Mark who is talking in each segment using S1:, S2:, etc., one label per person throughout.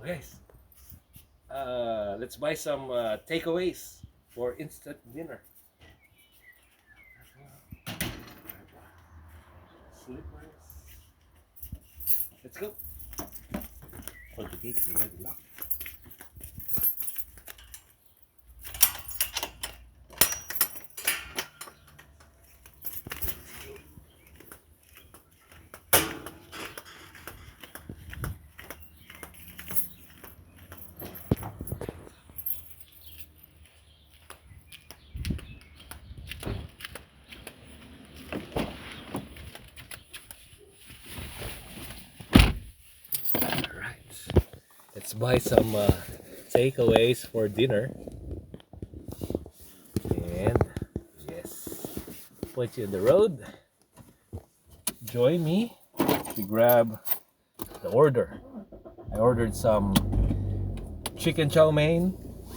S1: guys, let's buy some takeaways for instant dinner. Slippers. Let's go. Oh, the gate's already locked. Let's buy some takeaways for dinner. And yes, put you on the road. Join me to grab the order. I ordered some chicken chow mein,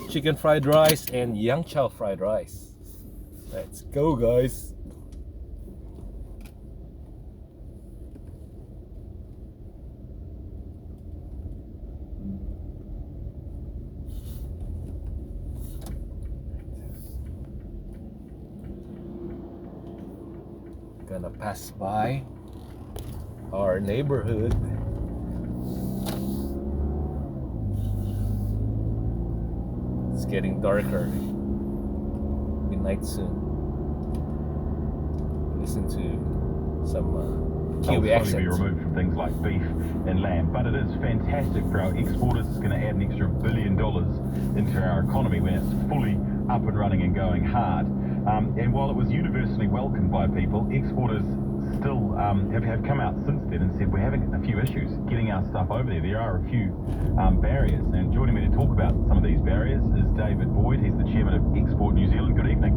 S1: chicken fried rice, and yang chow fried rice. Let's go, guys. Gonna pass by our neighborhood. It's getting darker. Midnight soon. Listen to some Kiwi accent.
S2: Be removed from things like beef and lamb, but it is fantastic for our exporters. It's going to add an extra $1 billion into our economy when it's fully up and running and going hard. And while it was universally welcomed by people, exporters still have come out since then and said we're having a few issues getting our stuff over there. There are a few barriers, and joining me to talk about some of these barriers is David Boyd. He's the chairman of Export New Zealand. Good evening.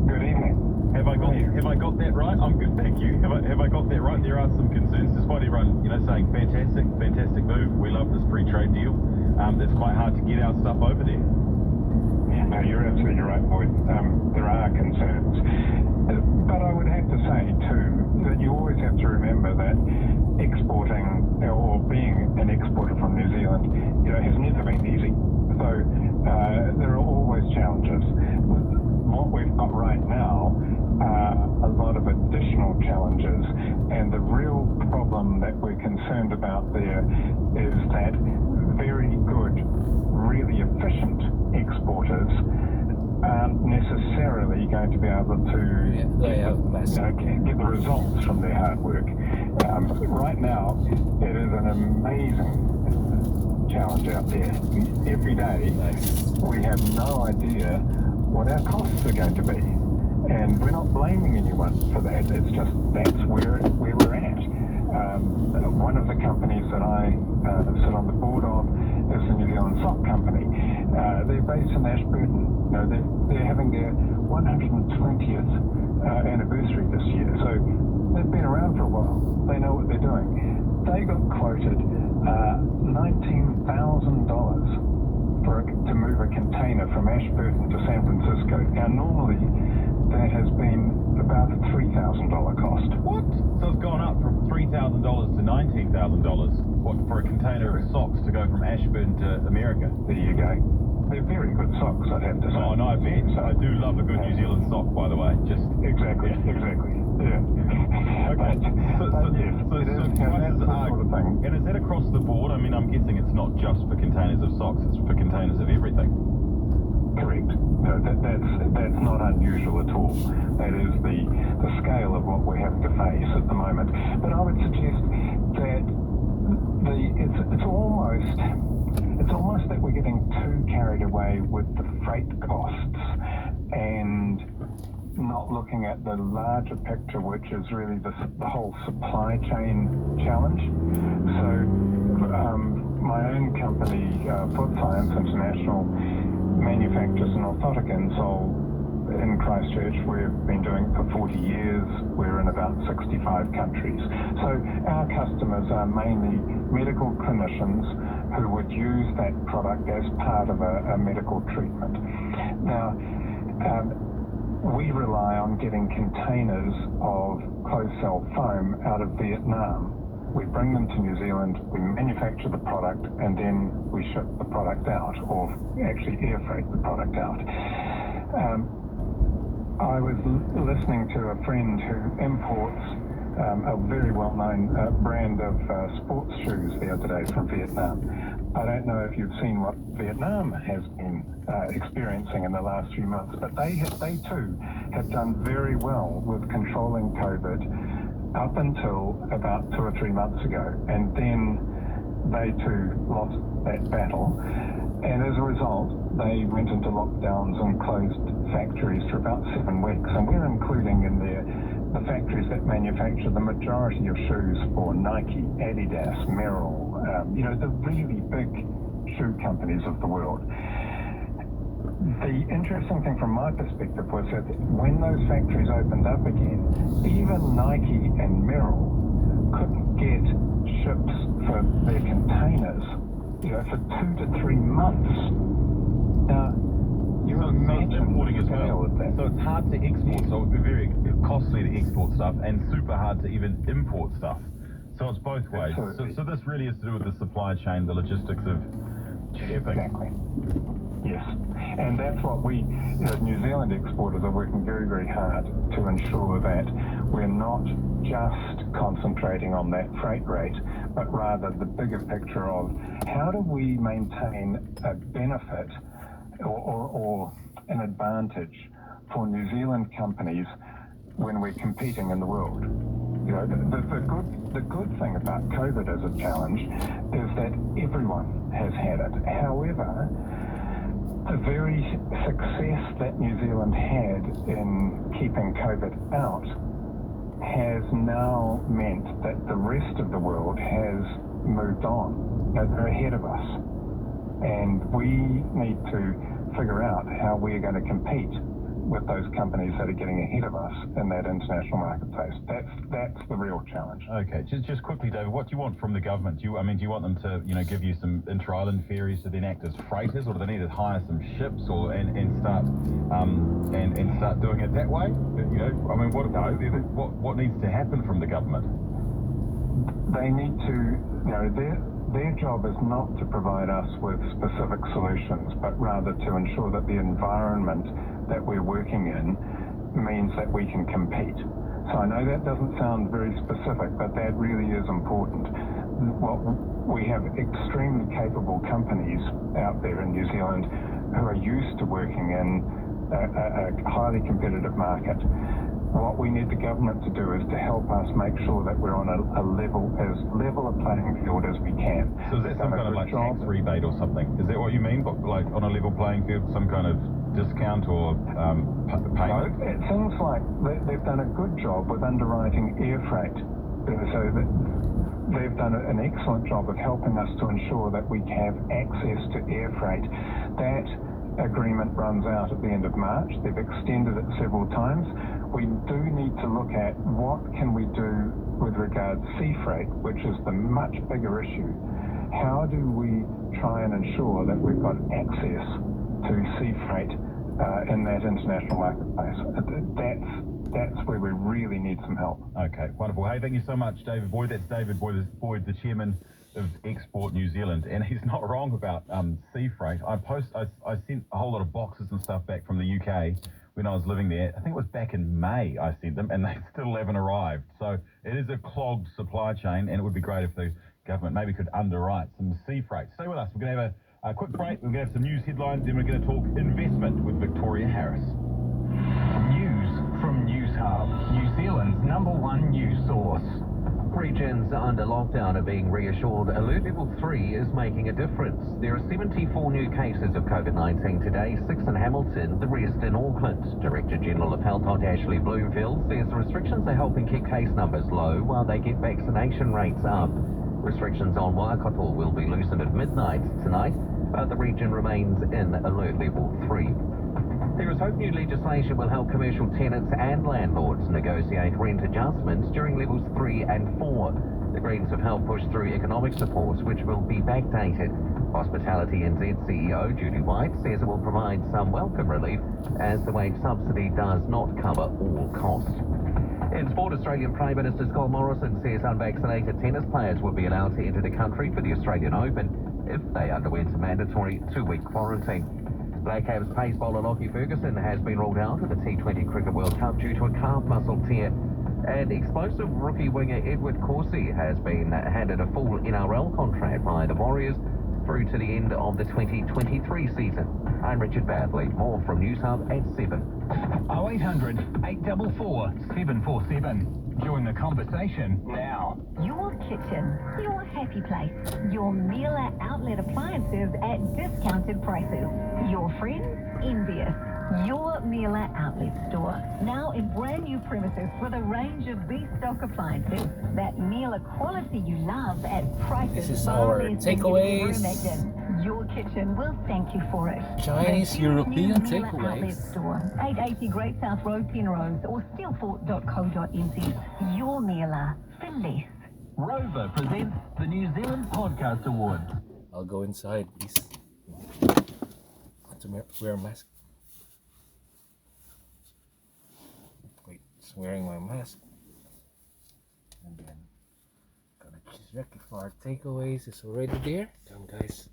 S3: Good evening.
S2: Have I got that right? I'm good, thank you. Have I got that right? There are some concerns, despite everyone saying fantastic move. We love this free trade deal. It's quite hard to get our stuff over there.
S3: No, you're absolutely right, Boyd. There are concerns. But I would have to say, too, that you always have to remember that exporting or being an exporter from New Zealand, has never been easy. So there are always challenges. What we've got right now are a lot of additional challenges, and the real problem that we're concerned about there is that very good, really efficient exporters aren't necessarily going to be able to get the results from their hard work. Right now, it is an amazing challenge out there. Every day, we have no idea what our costs are going to be. And we're not blaming anyone for that. It's just that's where we're at. One of the companies that I sit on the board of is the New Zealand Sock Company. They're based in Ashburton. They're having their 120th anniversary this year. So they've been around for a while. They know what they're doing. They got quoted $19,000 to move a container from Ashburton to San Francisco. Now, normally that has been about a $3,000 cost.
S2: What? So it's gone up from $3,000 to $19,000. What, for a container of socks to go from Ashburton to America?
S3: There you go. They're very good socks, I'd have to say.
S2: Oh, no, I bet. So, I do love a good New Zealand sock, by the way. Just
S3: exactly. Yeah.
S2: Okay.
S3: Yes, it is that sort of thing.
S2: And is that across the board? I mean, I'm guessing it's not just for containers of socks; it's for containers of everything.
S3: Correct. No, that's not unusual at all. That is the scale of what we're having to face at the moment. But I would suggest that it's almost that we're getting too carried away with the freight costs and not looking at the larger picture, which is really the whole supply chain challenge. So my own company, Food Science International, manufactures an orthotic insole in Christchurch. We've been doing it for 40 years. We're in about 65 countries. So our customers are mainly medical clinicians who would use that product as part of a medical treatment. Now, we rely on getting containers of closed cell foam out of Vietnam we bring them to New Zealand, we manufacture the product, and then we ship the product out, or actually air freight the product out. I was listening to a friend who imports a very well-known brand of sports shoes the other day from Vietnam. I don't know if you've seen what Vietnam has been experiencing in the last few months, but they too have done very well with controlling COVID up until about 2 or 3 months ago, and then they too lost that battle, and as a result they went into lockdowns and closed factories for about 7 weeks, and we're including in there the factories that manufacture the majority of shoes for Nike, Adidas, Merrell, the really big shoe companies of the world. The interesting thing from my perspective was that when those factories opened up again, even Nike and Merrell couldn't get ships for their containers, for 2 to 3 months. Now, you imagine
S2: importing
S3: the
S2: as
S3: scale
S2: well.
S3: of that.
S2: So it's hard to export, so it would be very costly to export stuff and super hard to even import stuff. So it's both ways. So this really is to do with the supply chain, the logistics of shipping.
S3: Exactly. Yes. And that's what we, New Zealand exporters are working very, very hard to ensure that we're not just concentrating on that freight rate, but rather the bigger picture of how do we maintain a benefit or an advantage for New Zealand companies when we're competing in the world. The good thing about COVID as a challenge is that everyone has had it. However, the very success that New Zealand had in keeping COVID out has now meant that the rest of the world has moved on. They're ahead of us. And we need to figure out how we're going to compete with those companies that are getting ahead of us in that international marketplace. That's the real challenge.
S2: Okay, just quickly, David, what do you want from the government? Do you want them to, give you some inter-island ferries to then act as freighters, or do they need to hire some ships, or and start doing it that way? What needs to happen from the government?
S3: They need to, their job is not to provide us with specific solutions, but rather to ensure that the environment that we're working in means that we can compete. So I know that doesn't sound very specific, but that really is important. We have extremely capable companies out there in New Zealand who are used to working in a highly competitive market. What we need the government to do is to help us make sure that we're on a level a playing field as we can.
S2: So is that some kind of tax rebate or something? Is that what you mean? Like on a level playing field, some kind of discount or payment?
S3: No, it seems like they've done a good job with underwriting air freight. So that they've done an excellent job of helping us to ensure that we have access to air freight. That agreement runs out at the end of March. They've extended it several times. We do need to look at what can we do with regards to sea freight, which is the much bigger issue. How do we try and ensure that we've got access to sea freight in that international marketplace? That's where we really need some help.
S2: Okay, wonderful. Hey, thank you so much, David Boyd. That's David Boyd, the chairman of Export New Zealand, and he's not wrong about sea freight. I sent a whole lot of boxes and stuff back from the UK when I was living there. I think it was back in May I sent them, and they still haven't arrived. So it is a clogged supply chain, and it would be great if the government maybe could underwrite some sea freight. Stay with us. We're going to have a quick break. We're going to have some news headlines, then we're going to talk investment with Victoria Harris.
S4: News from News Hub, New Zealand's #1 news source.
S5: Regions under lockdown are being reassured Alert Level 3 is making a difference. There are 74 new cases of COVID-19 today, 6 in Hamilton, the rest in Auckland. Director General of Health Dr. Ashley Bloomfield says the restrictions are helping keep case numbers low while they get vaccination rates up. Restrictions on Waikato will be loosened at midnight tonight, but the region remains in Alert Level 3. There is hope new legislation will help commercial tenants and landlords negotiate rent adjustments during levels 3 and 4. The Greens have helped push through economic supports which will be backdated. Hospitality NZ CEO Judy White says it will provide some welcome relief as the wage subsidy does not cover all costs. In sport, Australian Prime Minister Scott Morrison says unvaccinated tennis players would be allowed to enter the country for the Australian Open if they underwent a mandatory 2-week quarantine. Black Caps pace bowler Lockie Ferguson has been ruled out of the T20 Cricket World Cup due to a calf muscle tear. And explosive rookie winger Edward Corsie has been handed a full NRL contract by the Warriors through to the end of the 2023 season. I'm Richard Badley. More from News Hub at 7.
S4: 0800 844 747. Join the conversation now.
S6: Your kitchen, your happy place, your Miele outlet appliances at discounted prices. Your friends envious. Your Miele outlet store, now in brand new premises with a range of bespoke appliances. That Miele quality you love at prices.
S1: This is
S6: far
S1: our
S6: less than you could ever
S1: takeaways.
S6: imagine. Your kitchen will thank you for it.
S1: Chinese,
S6: The new
S1: European
S6: Miele
S1: takeaways.
S6: Outlet store, 880 Great South Road, Penrose, or steelfort.co.nz. Your Miele for less.
S4: Rover presents the New Zealand Podcast Awards.
S1: I'll go inside, please. Want to wear a mask? Wait, just wearing my mask. And then gonna check if our takeaways is already there. Come guys.